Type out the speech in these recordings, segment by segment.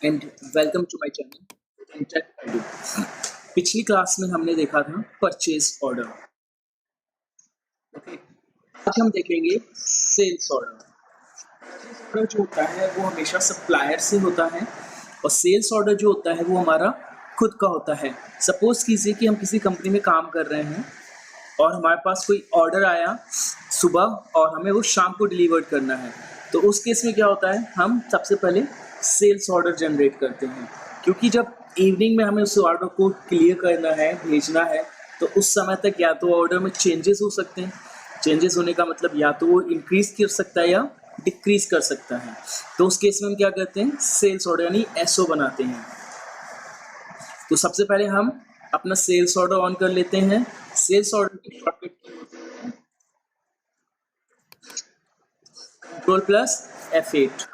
And welcome to my channel Intech Edu. पिछली class में हमने देखा था परचेज ऑर्डर। ओके, आज हम देखेंगे सेल्स ऑर्डर। परचेज ऑर्डर जो होता है वो हमेशा सप्लायर से होता है और सेल्स ऑर्डर जो होता है वो हमारा खुद का होता है। सपोज कीजिए कि हम किसी कंपनी में काम कर रहे हैं और हमारे पास कोई ऑर्डर आया सुबह और हमें वो शाम को डिलीवर करना है, तो उस केस में क्या होता है, हम सबसे पहले सेल्स ऑर्डर जनरेट करते हैं, क्योंकि जब इवनिंग में हमें उस ऑर्डर को क्लियर करना है, भेजना है, तो उस समय तक या तो ऑर्डर में चेंजेस हो सकते हैं। चेंजेस होने का मतलब या तो वो इंक्रीज कर सकता है या डिक्रीज कर सकता है। तो उस केस में हम क्या करते हैं, सेल्स ऑर्डर यानी एसओ बनाते हैं। तो सबसे पहले हम अपना सेल्स ऑर्डर ऑन कर लेते हैं। सेल्स ऑर्डर की शॉर्टकट की होती है control plus F8।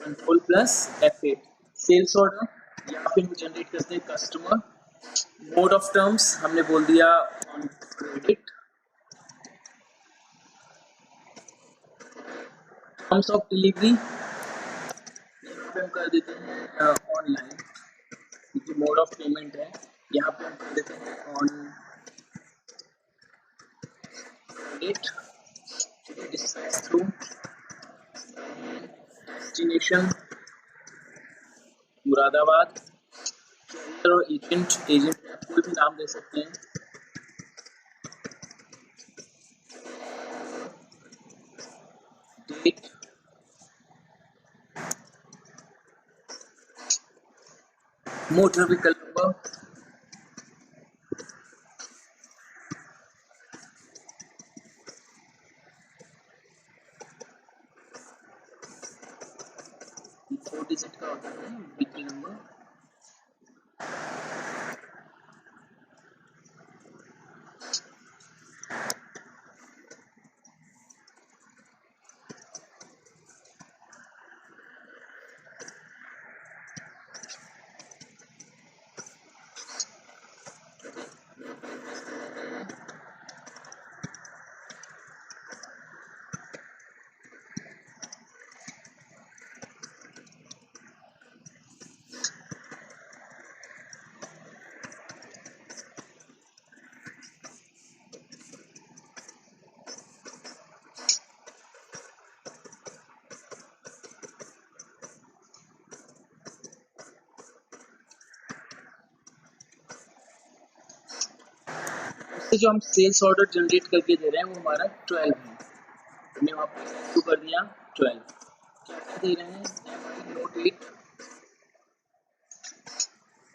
Control plus F8 sales order, या फिर हम जनरेट करते हैं कस्टमर। मोड ऑफ टर्म्स हमने बोल दिया on credit. Terms of delivery यहाँ पे हम कर देते हैं ऑनलाइन, क्योंकि मोड ऑफ पेमेंट है। यहाँ पे हम कर देते हैं on credit. Dispatch through destination Moradabad. और एजेंट आप कोई भी नाम दे सकते हैं। Date, motor vehicle number, four digit का होता है व्हीकल नंबर। जो हम सेल्स ऑर्डर जनरेट करके दे रहे हैं वो हमारा 12 है। हमने वहाँ पर शुरू कर दिया 12। क्या क्या दे रहे हैं, नोट 8।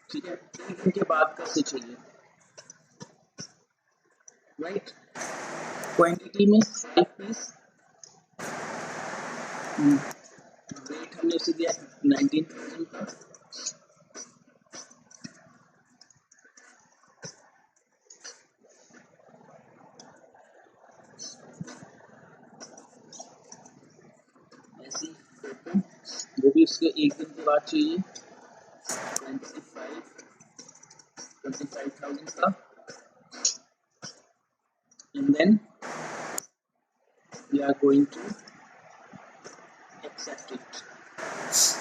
ठीक है, 3 दिन के बाद कैसे चाहिए, राइट। क्वांटिटी में 5 पीस। रेट हमने उसे दिया 19,000 का। ऐसी वो भी उसके एक दिन के बाद चाहिए 25,000 का। And then we are going to accept it.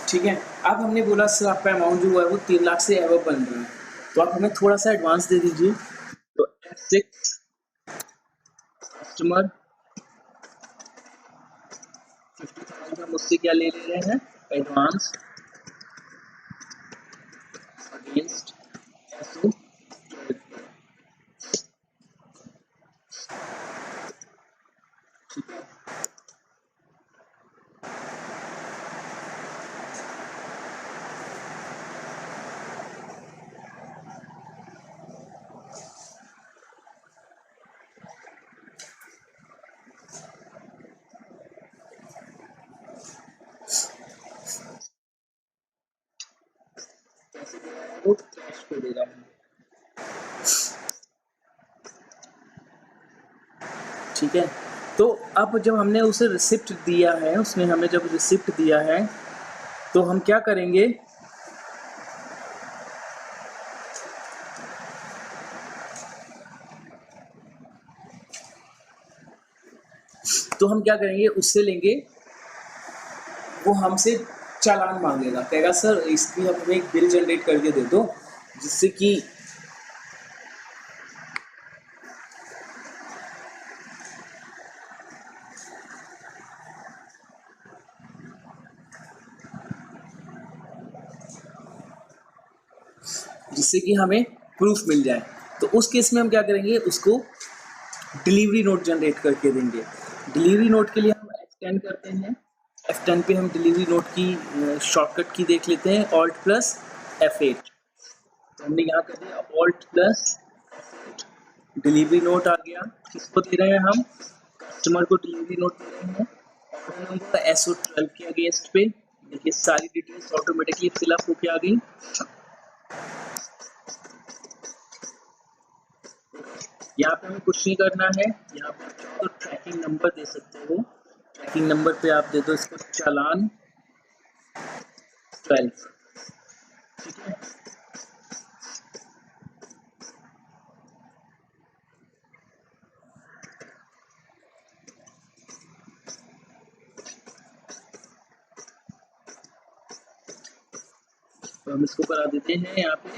ठीक है, अब हमने बोला सर आपका अमाउंट जो है वो 3 लाख से एबव बन रहा है, तो आप हमें थोड़ा सा एडवांस दे दीजिए। तो F6 कस्टमर 50,000 का मुझसे क्या ले रहे हैं, एडवांस अगेंस्ट एसओ। ठीक है, कैसे दे रहा है वो, कैश पे दे रहा है। ठीक है, तो अब जब हमने उसे रिसिप्ट दिया है, उसने हमें जब रिसिप्ट दिया है तो हम क्या करेंगे, उससे लेंगे, वो हमसे चालान मांगेगा, कहेगा सर इसकी आप हमें एक बिल जनरेट करके दे दो जिससे कि हमें प्रूफ मिल जाए। तो उस केस में हम क्या करेंगे, उसको डिलीवरी नोट जनरेट करके देंगे। डिलीवरी नोट के लिए हम F10 करते हैं। F10 पे हम डिलीवरी नोट की शॉर्टकट की देख लेते हैं, Alt प्लस F8। तो हमने यहाँ कर दिया Alt प्लस डिलीवरी नोट आ गया। किसको दे रहे हैं हम, कस्टमर को डिलीवरी नोट दे रहे हैं। ऑर्डर नंबर SO12 के अगेंस्ट पे देखिए सारी डिटेल्स ऑटोमेटिकली फिलअप होके आ गई। यहाँ पे हमें कुछ नहीं करना है, यहाँ पे आप तो ट्रैकिंग नंबर दे सकते हो। ट्रैकिंग नंबर पे आप दे दो इसको चालान 12। ठीक है, तो हम इसको करा देते हैं यहाँ पे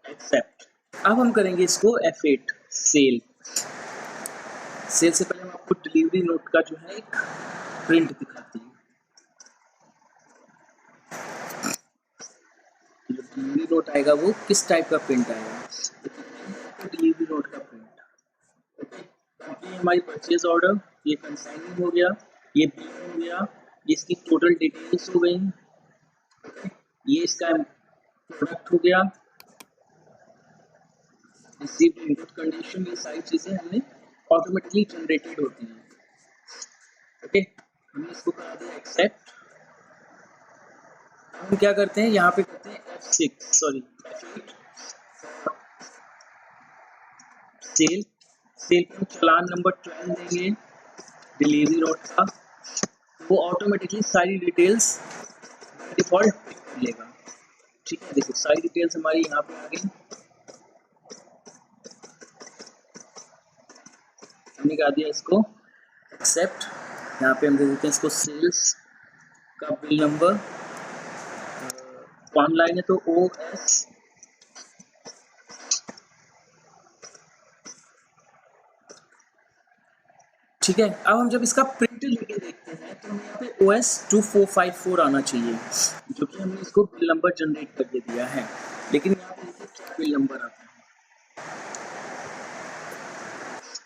एक्सेप्ट। अब हम करेंगे इसको F8 सेल। सेल से पहले हम आपको डिलीवरी नोट का जो है एक प्रिंट दिखाती हूँ। जो डिलीवरी नोट आएगा वो किस टाइप का प्रिंट आएगा, तो डिलीवरी नोट का प्रिंट। ओके, ये हमारी परचेज ऑर्डर, ये कंसाइनिंग हो गया, ये बिल हो गया, ये इसकी टोटल डिटेल्स हो गई, ये इसका प्रोडक्ट हो गया, रिसीव्ड इनपुट कंडीशन, ये सारी चीजें हमने ऑटोमेटिकली जनरेटेड होती हैं। ओके, हमने इसको करा दिया एक्सेप्ट। हम क्या करते हैं, यहाँ पे करते हैं F8 सेल। सेल पे हम चालान नंबर 12 देंगे डिलीवरी नोट का, वो ऑटोमेटिकली सारी डिटेल्स डिफॉल्ट कर लेगा। ठीक है, देखो सारी डिटेल्स हमारी यहाँ पे आ गई। हमने कहा दिया इसको एक्सेप्ट। यहाँ पे हम दे देते हैं इसको सेल्स का बिल नंबर, ऑनलाइन है तो OS। ठीक है, अब हम जब इसका प्रिंट लेके देखते हैं तो हमें यहाँ पे OS 2454 आना चाहिए, जो कि हमने इसको बिल नंबर जनरेट करके दिया है। लेकिन यहाँ पे देखिए क्या बिल नंबर आता है,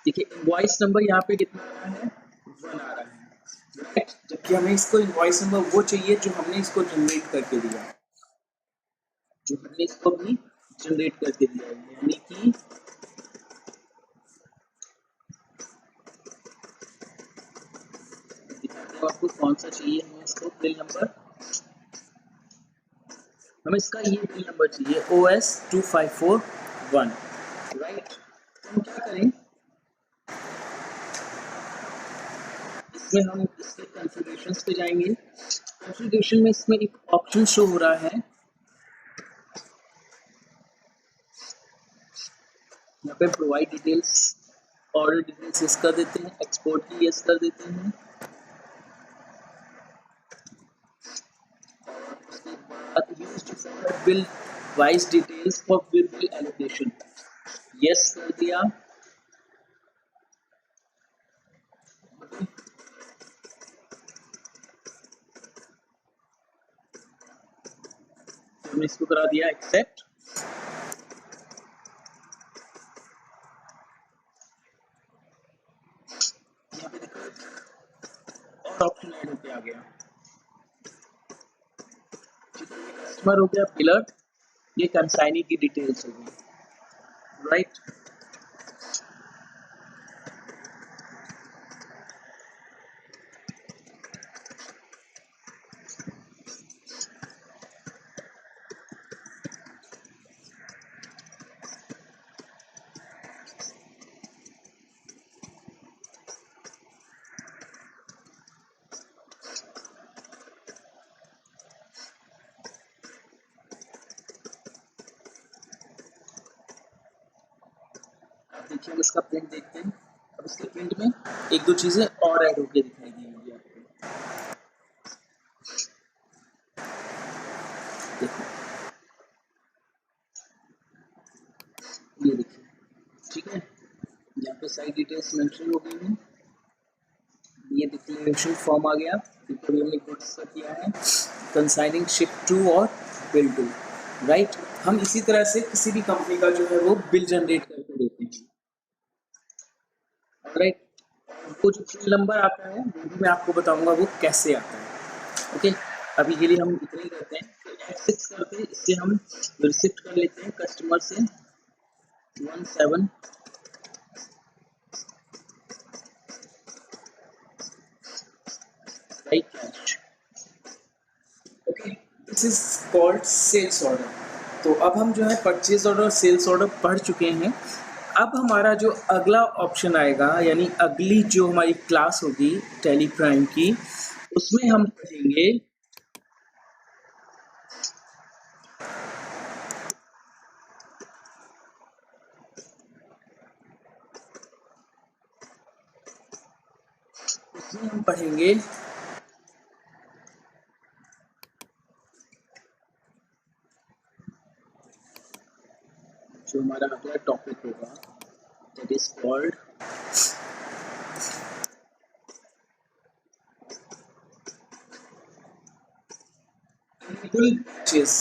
देखिए इनवॉइस नंबर यहाँ पे कितना आ रहा है, 1 आ रहा है, राइट। जबकि हमें इसको इनवॉइस नंबर वो चाहिए जो हमने इसको जनरेट करके दिया, जो हमने इसको भी जनरेट करके दिया है, यानी कि दिखाते हैं आपको कौन सा चाहिए हमें इसको बिल नंबर। हमें इसका ये बिल नंबर चाहिए OS 2541, राइट। तो हम क्या करें, इसमें हम इसके कॉन्फ़िगरेशंस पे जाएंगे। कॉन्फ़िगरेशन में इसमें एक ऑप्शन शो हो रहा है, यहाँ पे provide details, order details yes कर देते हैं, एक्सपोर्ट की यस कर देते हैं। उसके बाद use default bill wise details for bill allocation, yes कर दिया। हमने इसको करा दिया एक्सेप्ट। यहाँ पे देखो और ऑप्शन ऐड होके आ गया, कस्टमर हो गया, बिलर, ये कंसाइनी की डिटेल्स हो गई, राइट। देखिए हम इसका प्रिंट देखते हैं। अब इसके प्रिंट में एक दो चीजें और ऐड होके दिखाई देंगी आपको। ये देखिए, ठीक है, यहाँ पे साइट डिटेल्स मेंशन हो गई हैं, ये डिक्लेरेशन फॉर्म आ गया क्योंकि हमने गुड्स का किया है कंसाइनिंग शिप टू और बिल टू, राइट। हम इसी तरह से किसी भी कंपनी का जो है वो बिल जनरेट करके देते हैं, राइट। वो जो बिल नंबर आता है वो भी मैं आपको बताऊंगा वो कैसे आता है, ओके। अभी के लिए हम इतना ही करते हैं, F6 करते हैं, इससे हम रिसिप्ट कर लेते हैं कस्टमर से 17 right cash, okay. This is called sales order. तो अब हम जो है परचेज ऑर्डर और सेल्स ऑर्डर पढ़ चुके हैं। अब हमारा जो अगला ऑप्शन आएगा, यानी अगली जो हमारी क्लास होगी टैली प्राइम की, उसमें हम पढ़ेंगे जो हमारा अगला टॉपिक होगा that is called enable batches.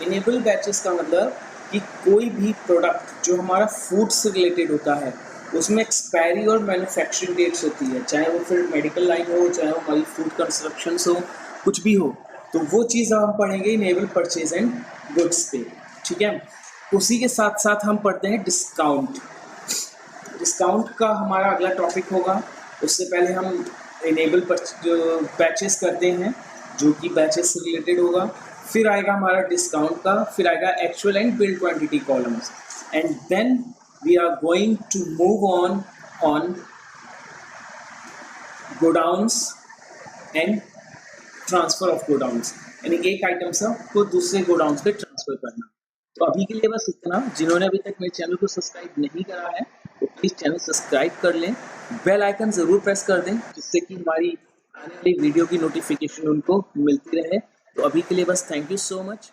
Enable batches का मतलब कि कोई भी प्रोडक्ट जो हमारा फूड से रिलेटेड होता है उसमें एक्सपायरी और मैन्युफैक्चरिंग डेट्स होती है, चाहे वो फिर मेडिकल लाइन हो, चाहे वो हमारी फूड कंस्ट्रक्शन हो, कुछ भी हो, तो वो चीज़ हम पढ़ेंगे इनेबल परचेज एंड गुड्स पे, ठीक है। उसी के साथ साथ हम पढ़ते हैं डिस्काउंट। डिस्काउंट का हमारा अगला टॉपिक होगा। उससे पहले हम इनेबल बैचेस करते हैं जो कि बैचेस से रिलेटेड होगा, फिर आएगा हमारा डिस्काउंट का, फिर आएगा actual and bill quantity columns, and then we are going to move on godowns and transfer of godowns, यानी एक आइटम से को दूसरे गोडाउन्स पे ट्रांसफर करना। तो अभी के लिए बस इतना। जिन्होंने अभी तक मेरे चैनल को सब्सक्राइब नहीं करा है तो प्लीज़ चैनल सब्सक्राइब कर लें, बेल आइकन ज़रूर प्रेस कर दें जिससे कि हमारी आने वाली वीडियो की नोटिफिकेशन उनको मिलती रहे। तो अभी के लिए बस थैंक यू सो मच।